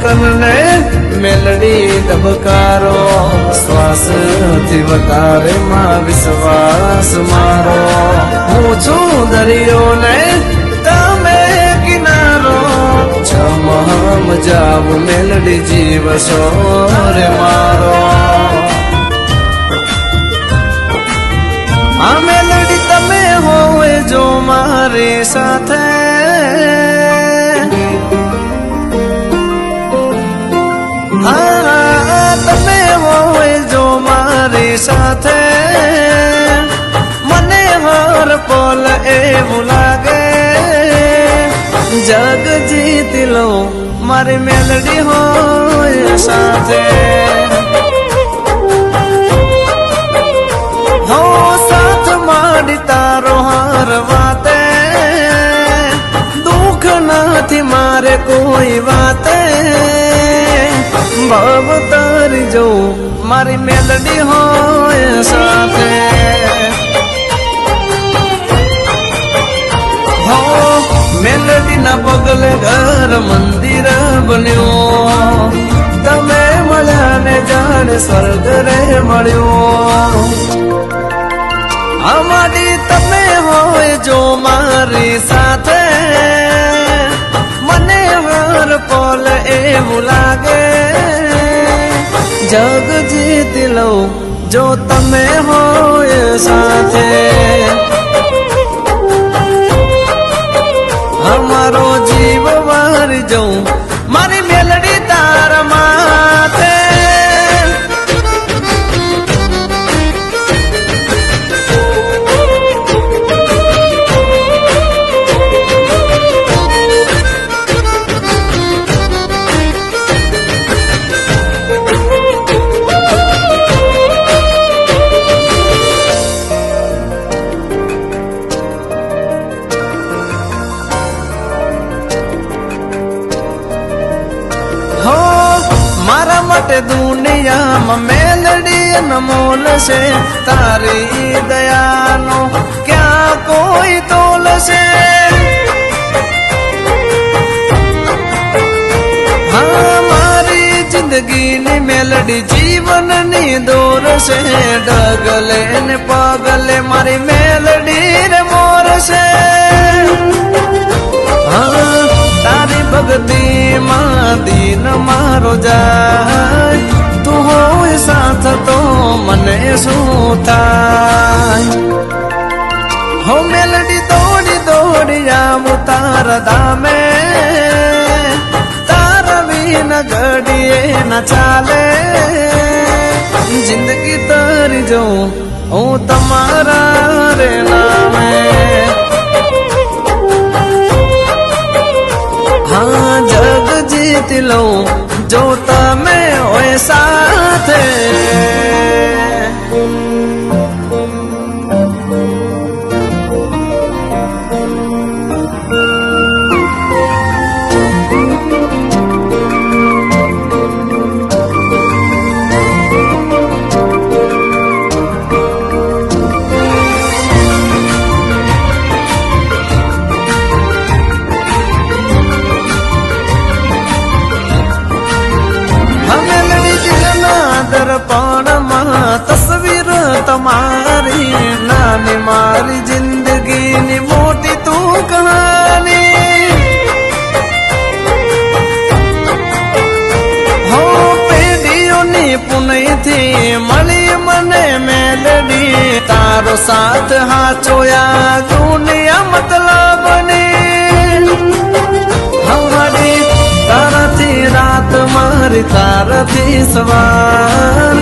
ધડકનને મેલડી ધબકારો, શ્વાસ થી વધારે માં વિશ્વાસ મારો. હું છું દરિયો ને તમે કિનારો, જમહમ જાવ મેલડી જીવ રે મારો. આ મેલડી તમે હોય જો મારી સાથે, તમે હોય જો મારી સાથે, મને હર પલ એવું લાગે જગ જીતી લો મારી મેલડી હોય સાથે. હો સાથ માંડી તારો હર વાતે, દુઃખ નથી મારે કોઈ વાતે, ભાવ તારી જો મારી મેલડી હોય સાથે. હો મેલડી ના પગલે ઘર મંદિર બન્યો, તમે મળ્યા ને જાણે સ્વર્ગ રે મળ્યો. અમારી તમે હોય જો મારી સાથે, મને હર પલ એવું લાગે જગ જીતી લઉં જો તમે હોય સાથે. અમારો જીવ વારી જઉં મારી મેલડી તારા માથે. મારા માટે દુનિયામાં મેલડી અનમોલ છે, તારી દયાનો ક્યાં કોઈ તોલ છે. હા મારી જિંદગીની મેલડી જીવનની દોર છે, ડગલે ને પગલે મારી મેલડી રે મોર છે. તારી ભક્તિ માં દીન મારો જાય, તું હોય સાથ તો મને શું થાય. હો મેલડી દોડી દોડી આવું તારા ધામે, તારા વિના ઘડીએ ના ચાલે. જિંદગી તારી જઉં હું તમારા રે નામે. હા જગ જીતી લઉં જો તમે હોય સાથે. તસવીર તમારી નાની મારી જિંદગીની મોટી તું કહાની. હો પેઢીઓની પુનઃથી મળી મને મેલડી, તારો સાથ હાચોયા દુનિયા મતલબની. હમારી તારાથી રાત મારી તારાથી સવાર,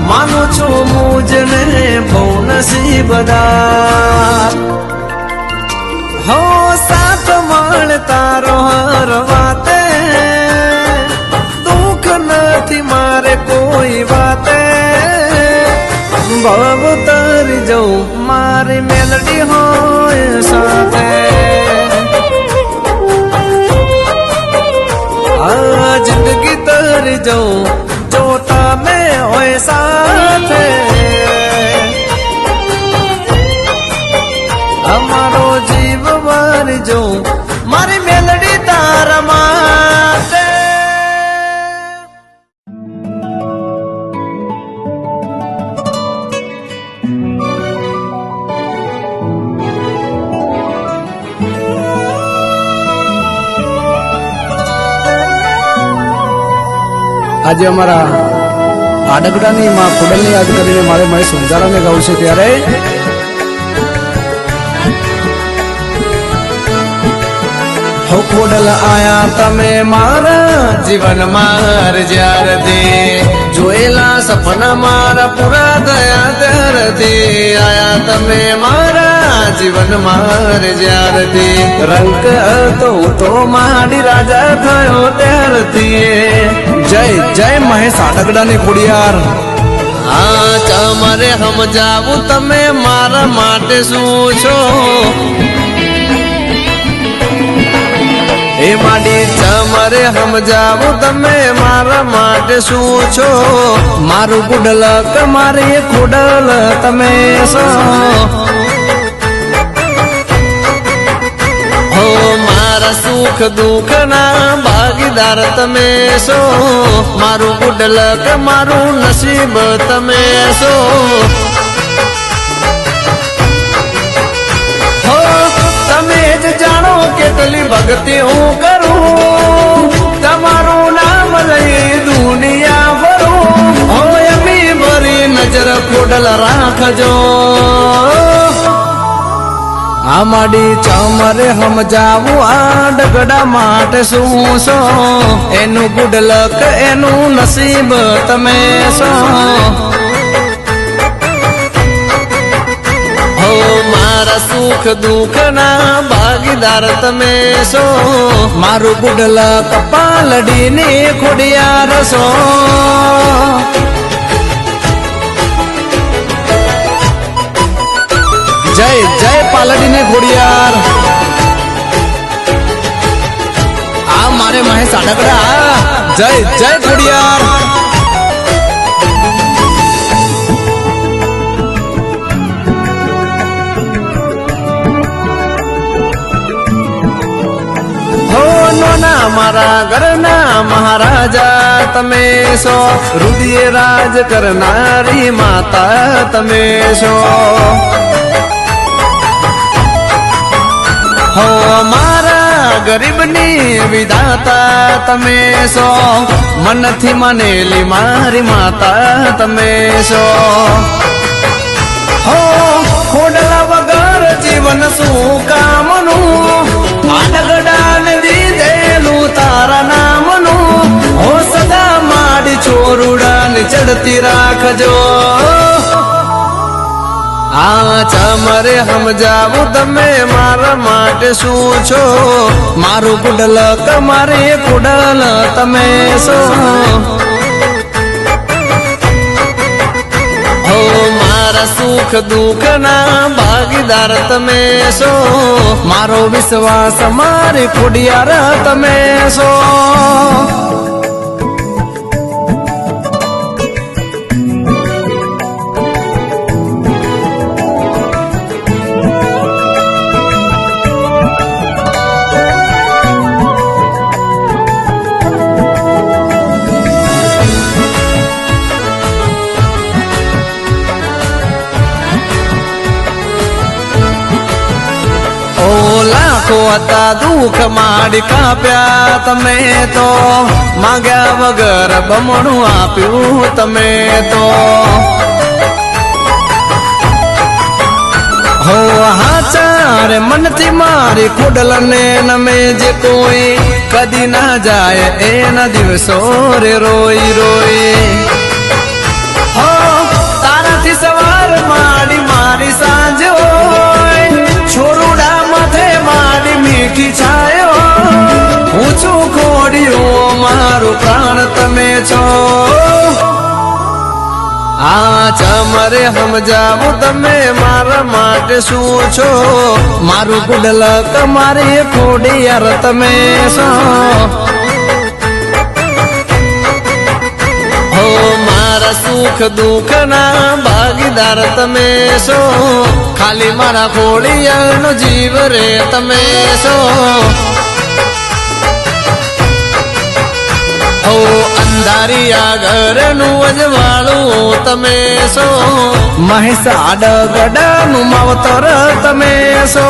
માનું છું મુજને બહુ નસીબદાર. હો સાથ મળ તારો હર વાતે, દુઃખ નથી મારે કોઈ વાતે. ભવ તારી જઉં મારી મેલડી હોય સાથે. આ જિંદગી તારી જઉં જો તમે હોય સાથે. અમારો જીવ વા ' ' ' ' ' ' ' ' ' ' ' ' ' ' ' ' ' ' ' ' ' ' ' ' ' ' ' ' ' ' ' ' ' ' ' ' ' ' ' ' ' ' ' ' ' ' ' ' ' ' આજે અમારા આડગડાની માં ખોડલની યાદ કરીને મારે મહેશ વંજારાને ગાવું છે ત્યારે હો ખોડલ આયા તમે મારા જીવન માર જ્યારથી જોયેલા સપના મારા પૂરા થયા ત્યારથી આયા તમે મારા જીવન માર જ્યારથી રંગ હતો તો માડી રાજા થયો ત્યારથી જય જય મહેશ આડગડાની ખોડિયાર હા તમારે સમજાવું તમે મારા માટે શું છો એ માડી તમારે સમજાવું તમે મારા માટે શું છો મારું ગુડલ મારી ખોડલ તમે છો હો મારા સુખ દુઃખ ના ભાગીદાર તમે છો મારું ગુડલક મારું નસીબ તમે છો હો તમે જ જાણો કેટલી ભક્તિ હું કરું તમારું નામ લઈ દુનિયા ભરું હો એમી ભરી નજર ખોડલ રાખજો આ માડી ચમરે સમજાવું આડગડા માટે શું છો એનું ગુડલક એનું નસીબ તમે છો હો મારા સુખ દુઃખ ના ભાગીદાર તમે છો મારું ગુડલક પાલડીની ખોડિયાર છો જય જય પાલડીની ખોડિયાર આ મારે મહેશ આડગડા જય જય ખોડિયાર હો નોના મારા ઘરના મહારાજા તમે છો રુદિએ રાજ કરનારી માતા તમે છો હો મારા ગરીબની વિધાતા તમે છો મનથી માનેલી મારી માતા તમે છો હો ખોડલા વગર જીવન શું કામનું આડગડાને દીધેલું તારા નામનું હો સદા માડી ચોરુડાને ચડતી રાખજો આ ચમરે સમજાવું તમે મારા માટે શું છો મારું ગુડલક મારી ખોડલ તમે છો હો મારા સુખ દુઃખ ના ભાગીદાર તમે છો મારો વિશ્વાસ મારી ખોડિયાર તમે છો હતા દુઃખ માડી કાપ્યા તમે તો માંગ્યા વગર બમણું આપ્યું તમે તો હો હાચાર મનથી મારી ખોડલને નમે જે કોઈ કદી ના જાય એના દિવસો રે રોઈ રોઈ હો તારાથી સવાર માડી મારી સાંજ હોય છોરુડા માથે માડી મીઠી છાયો હું છું ખોડિયું મારું પ્રાણ તમે છો આ ચમરે સમજાવું તમે મારા માટે શું છો મારું ગુડલક મારી ખોડિયાર તમે છો હો મારા સુખ દુઃખ ના ભાગીદાર તમે છો ખાલી મારા ખોડિયારનો જીવ રે તમે છો હો અંધારિયા ઘરનું અજવાળું તમે છો મહેશ આડગડાનું માવતર તમે છો